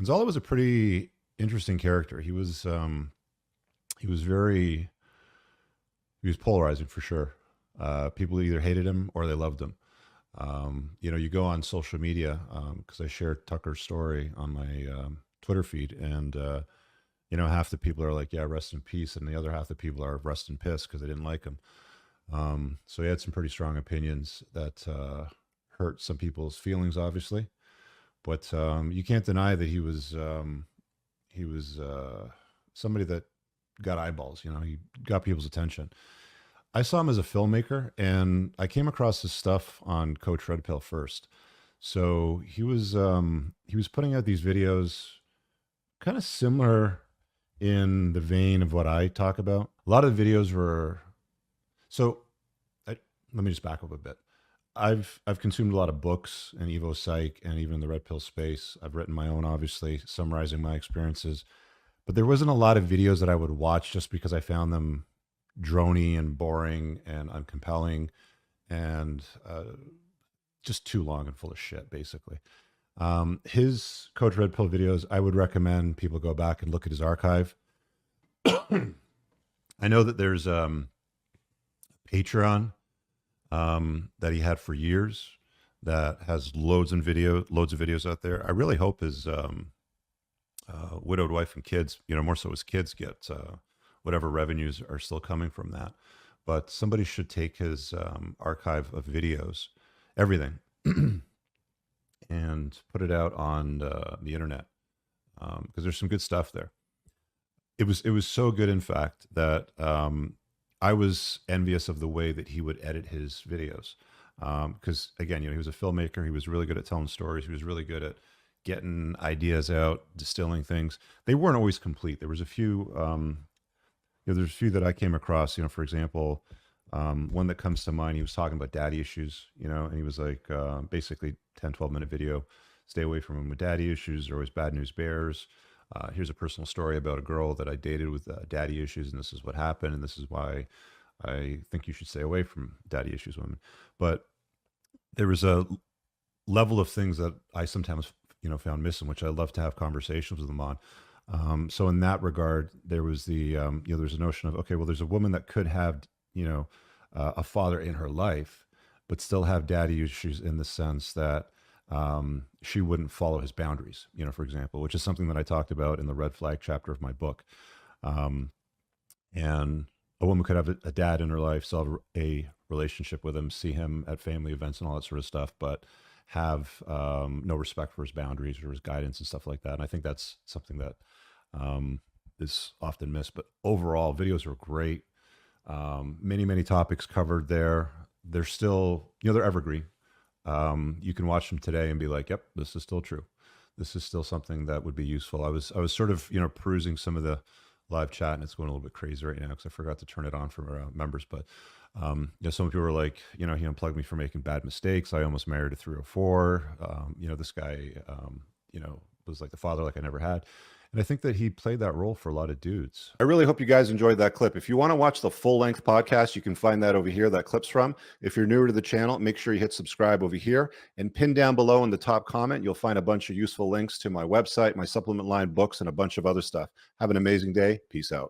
Gonzalo was a pretty interesting character. He was very he was polarizing for sure. People either hated him or they loved him. You go on social media because I shared Tucker's story on my Twitter feed, and half the people are like, "Yeah, rest in peace," and the other half the people are rest in piss because they didn't like him. So he had some pretty strong opinions that hurt some people's feelings, obviously. But you can't deny that he was somebody that got eyeballs. He got people's attention. I saw him as a filmmaker, and I came across his stuff on Coach Red Pill first. So he was putting out these videos, kind of similar in the vein of what I talk about. A lot of the videos were so. Let me just back up a bit. I've consumed a lot of books and Evo Psych and even the Red Pill space. I've written my own, obviously, summarizing my experiences. But there wasn't a lot of videos that I would watch just because I found them drony and boring and uncompelling and just too long and full of shit, basically. His Coach Red Pill videos, I would recommend people go back and look at his archive. I know that there's Patreon that he had for years that has loads of videos out there. I really hope his widowed wife and kids, more so his kids, get whatever revenues are still coming from that. But somebody should take his archive of videos, everything, and put it out on the internet because there's some good stuff there. It was so good, in fact, that I was envious of the way that he would edit his videos. Because again, he was a filmmaker. He was really good at telling stories. He was really good at getting ideas out, distilling things. They weren't always complete. There was a few. There's a few that I came across. For example, one that comes to mind. He was talking about daddy issues. And he was like, basically 10, 12-minute video. Stay away from him with daddy issues. They're always bad news bears. Here's a personal story about a girl that I dated with daddy issues, and this is what happened, and this is why I think you should stay away from daddy issues women. But there was a level of things that I sometimes, found missing, which I love to have conversations with them on. So in that regard, there was there's a notion of, okay, well, there's a woman that could have, a father in her life, but still have daddy issues in the sense that she wouldn't follow his boundaries, for example, which is something that I talked about in the red flag chapter of my book. And a woman could have a dad in her life, still have a relationship with him, see him at family events and all that sort of stuff, but have no respect for his boundaries or his guidance and stuff like that. And I think that's something that is often missed. But overall, videos are great. Many, many topics covered there. They're still, they're evergreen. You can watch them today and be like, yep, this is still true. This is still something that would be useful. I was sort of, perusing some of the live chat, and it's going a little bit crazy right now because I forgot to turn it on for members. But, some people were like, he unplugged me for making bad mistakes. I almost married a 304. This guy, was like the father like I never had. And I think that he played that role for a lot of dudes. I really hope you guys enjoyed that clip. If you want to watch the full-length podcast, you can find that over here, that clip's from. If you're newer to the channel, make sure you hit subscribe over here. And pinned down below in the top comment, you'll find a bunch of useful links to my website, my supplement line, books, and a bunch of other stuff. Have an amazing day. Peace out.